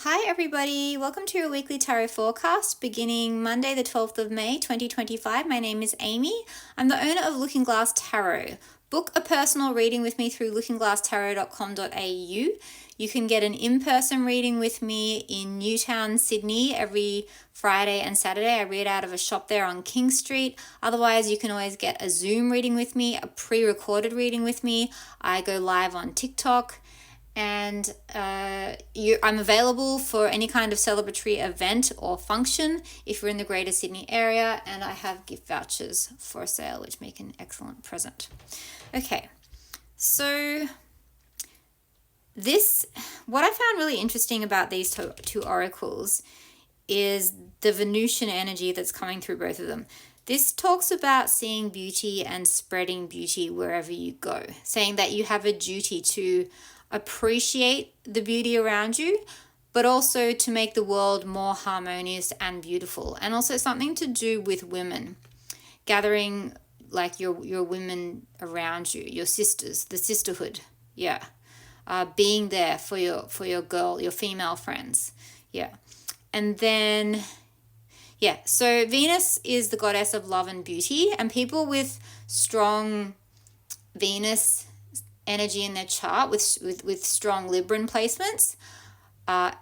Hi everybody, welcome to your weekly tarot forecast beginning Monday the 12th of May 2025. My name is Amy. I'm the owner of Looking Glass Tarot. Book a personal reading with me through lookingglasstarot.com.au. You can get an in-person reading with me in Newtown, Sydney every Friday and Saturday. I read out of a shop there on King Street. Otherwise, you can always get a Zoom reading with me, a pre-recorded reading with me. I go live on TikTok. And I'm available for any kind of celebratory event or function if you're in the Greater Sydney area, and I have gift vouchers for sale, which make an excellent present. Okay, so what I found really interesting about these two oracles is the Venusian energy that's coming through both of them. This talks about seeing beauty and spreading beauty wherever you go, saying that you have a duty to appreciate the beauty around you, but also to make the world more harmonious and beautiful. And also something to do with women, gathering like your women around you, your sisters, the sisterhood. Yeah. Being there for your girl, your female friends. Yeah. And then, yeah, so Venus is the goddess of love and beauty, and people with strong Venus energy in their chart with strong Libran placements are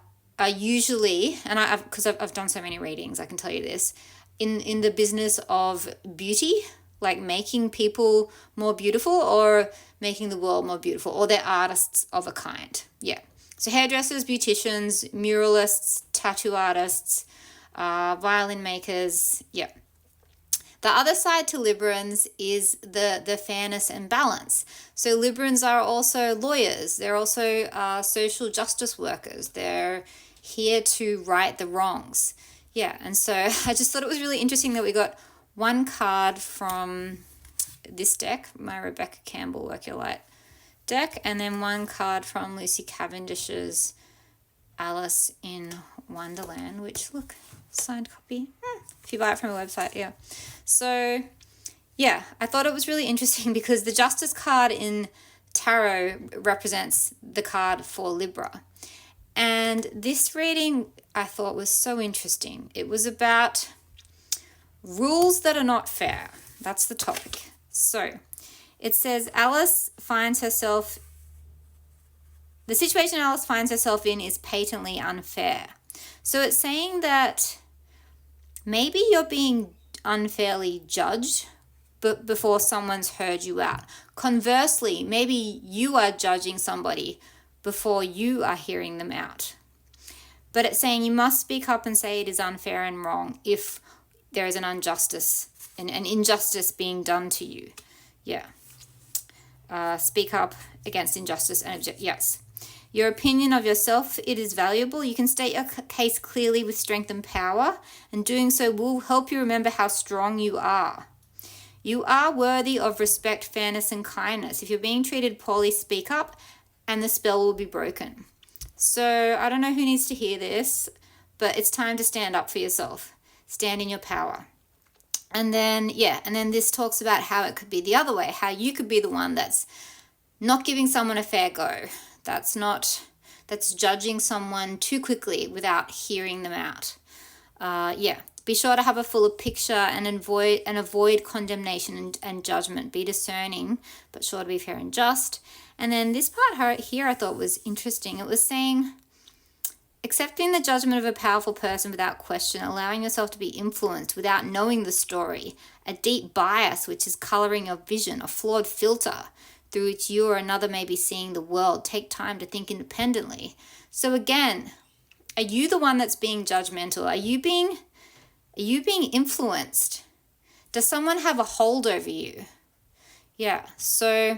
usually, and I've done so many readings, I can tell you this, in the business of beauty, like making people more beautiful or making the world more beautiful, or they're artists of a kind. Yeah. So hairdressers, beauticians, muralists, tattoo artists, violin makers. Yeah. The other side to Librans is the fairness and balance. So Librans are also lawyers. They're also social justice workers. They're here to right the wrongs. Yeah, and so I just thought it was really interesting that we got one card from this deck, my Rebecca Campbell Work Your Light deck, and then one card from Lucy Cavendish's Alice in Wonderland, which, look, signed copy. If you buy it from a website, yeah. So, yeah, I thought it was really interesting because the Justice card in Tarot represents the card for Libra. And this reading I thought was so interesting. It was about rules that are not fair. That's the topic. So, it says the situation Alice finds herself in is patently unfair. So it's saying that maybe you're being unfairly judged before someone's heard you out. Conversely, maybe you are judging somebody before you are hearing them out. But it's saying you must speak up and say it is unfair and wrong if there is an injustice being done to you. Yeah. Speak up against injustice and object. Yes. Your opinion of yourself, it is valuable. You can state your case clearly with strength and power, and doing so will help you remember how strong you are. You are worthy of respect, fairness, and kindness. If you're being treated poorly, speak up, and the spell will be broken. So I don't know who needs to hear this, but it's time to stand up for yourself. Stand in your power. And then this talks about how it could be the other way, how you could be the one that's not giving someone a fair go. That's judging someone too quickly without hearing them out. Be sure to have a fuller picture and avoid condemnation and judgment. Be discerning, but sure to be fair and just. And then this part here I thought was interesting. It was saying, accepting the judgment of a powerful person without question, allowing yourself to be influenced without knowing the story, a deep bias which is coloring your vision, a flawed filter through which you or another may be seeing the world. Take time to think independently. So again, are you the one that's being judgmental? Are you being influenced? Does someone have a hold over you? Yeah, so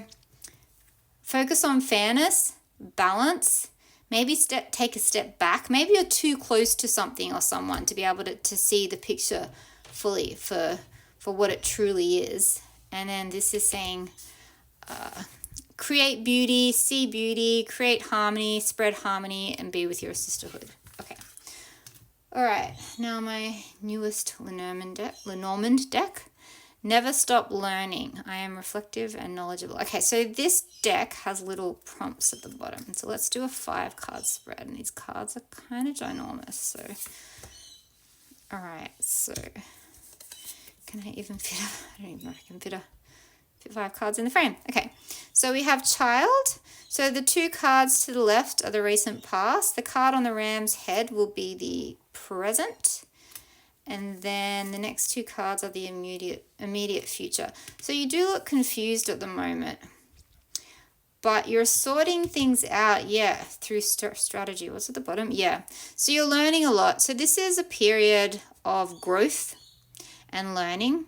focus on fairness, balance. Maybe take a step back. Maybe you're too close to something or someone to be able to see the picture fully for what it truly is. And then this is saying, create beauty, see beauty, create harmony, spread harmony, and be with your sisterhood. Okay. All right. Now my newest Lenormand deck. Never stop learning. I am reflective and knowledgeable. Okay, so this deck has little prompts at the bottom. So let's do a 5-card spread. And these cards are kind of ginormous. So, all right. So, can I even fit I don't even know if I can fit 5 cards in the frame. Okay, so we have child. So the 2 cards to the left are the recent past. The card on the ram's head will be the present. And then the next 2 cards are the immediate future. So you do look confused at the moment. But you're sorting things out, through strategy. What's at the bottom? Yeah. So you're learning a lot. So this is a period of growth and learning.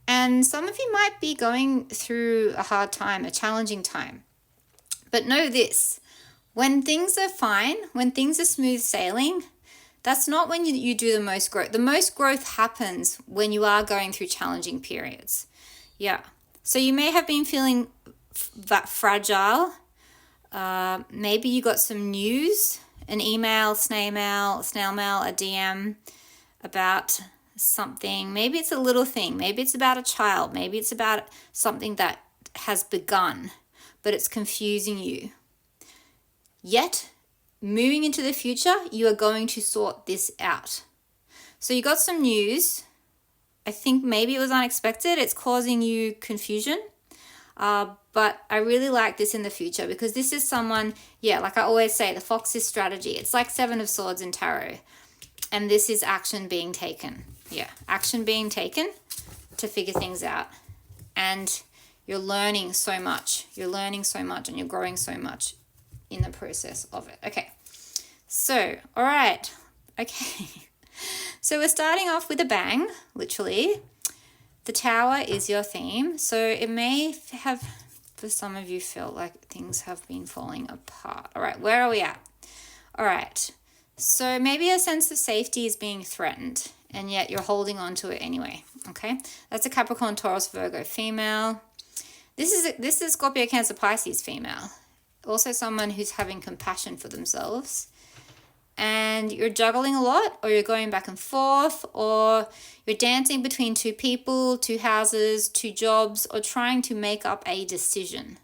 And some of you might be going through a hard time, a challenging time. But know this, when things are fine, when things are smooth sailing, that's not when you do the most growth. The most growth happens when you are going through challenging periods. Yeah. So you may have been feeling that fragile. Maybe you got some news, an email, snail mail, a DM about something. Maybe it's a little thing. Maybe it's about a child. Maybe it's about something that has begun, but it's confusing you. Yet, moving into the future, you are going to sort this out. So you got some news. I think maybe it was unexpected. It's causing you confusion. But I really like this in the future because this is someone, like I always say, the fox is strategy. It's like 7 of Swords in tarot. And this is action being taken. Yeah, action being taken to figure things out. And you're learning so much. You're learning so much and you're growing so much in the process of it. Okay, so, all right. Okay, so we're starting off with a bang, literally. The Tower is your theme. So it may have, for some of you, felt like things have been falling apart. All right, where are we at? All right, so maybe a sense of safety is being threatened and yet you're holding on to it anyway, okay? That's a Capricorn, Taurus, Virgo female. This is Scorpio, Cancer, Pisces female. Also someone who's having compassion for themselves. And you're juggling a lot, or you're going back and forth, or you're dancing between 2 people, 2 houses, 2 jobs, or trying to make up a decision.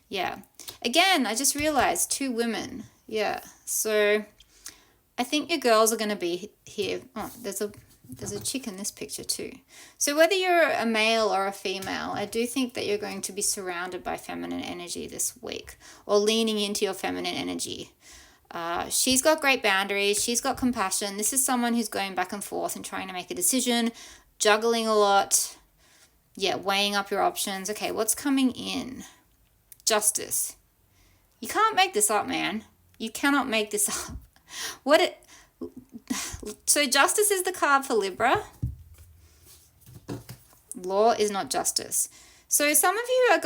Yeah. Again, I just realized 2 women. Yeah. So I think your girls are going to be here. Oh, there's a chick in this picture too. So whether you're a male or a female, I do think that you're going to be surrounded by feminine energy this week, or leaning into your feminine energy. She's got great boundaries. She's got compassion. This is someone who's going back and forth and trying to make a decision, juggling a lot. Yeah, weighing up your options. Okay, what's coming in? Justice. You can't make this up, man. You cannot make this up. So justice is the card for Libra. Law is not justice. So some of you are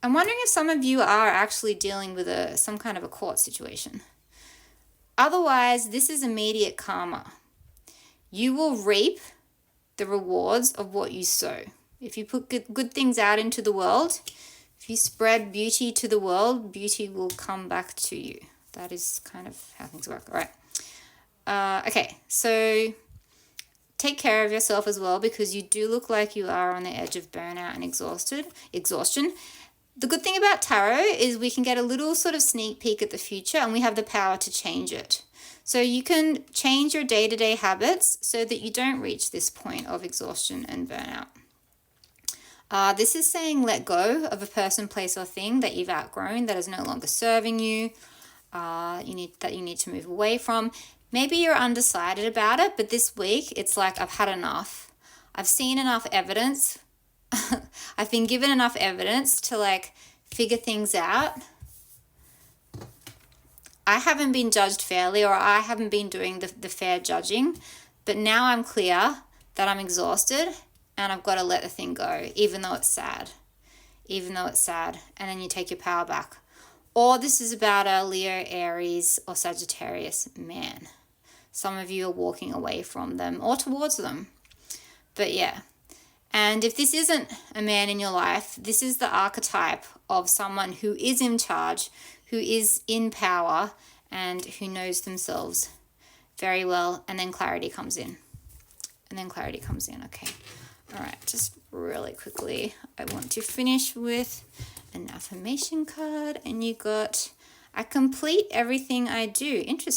I'm wondering if some of you are actually dealing with some kind of a court situation. Otherwise, this is immediate karma. You will reap the rewards of what you sow. If you put good things out into the world, if you spread beauty to the world, beauty will come back to you. That is kind of how things work. All right. Okay, so take care of yourself as well, because you do look like you are on the edge of burnout and exhaustion. The good thing about tarot is we can get a little sort of sneak peek at the future, and we have the power to change it. So you can change your day-to-day habits so that you don't reach this point of exhaustion and burnout. This is saying let go of a person, place, or thing that you've outgrown, that is no longer serving you. You need to move away from. Maybe you're undecided about it, but this week it's like, I've had enough. I've seen enough evidence. I've been given enough evidence to figure things out. I haven't been judged fairly, or I haven't been doing the fair judging, but now I'm clear that I'm exhausted and I've got to let the thing go, even though it's sad. And then you take your power back. Or this is about a Leo, Aries, or Sagittarius man. Some of you are walking away from them or towards them. But yeah. And if this isn't a man in your life, this is the archetype of someone who is in charge, who is in power, and who knows themselves very well. And then clarity comes in. Okay. All right, just really quickly, I want to finish with an affirmation card, and you got, I complete everything I do. Interesting.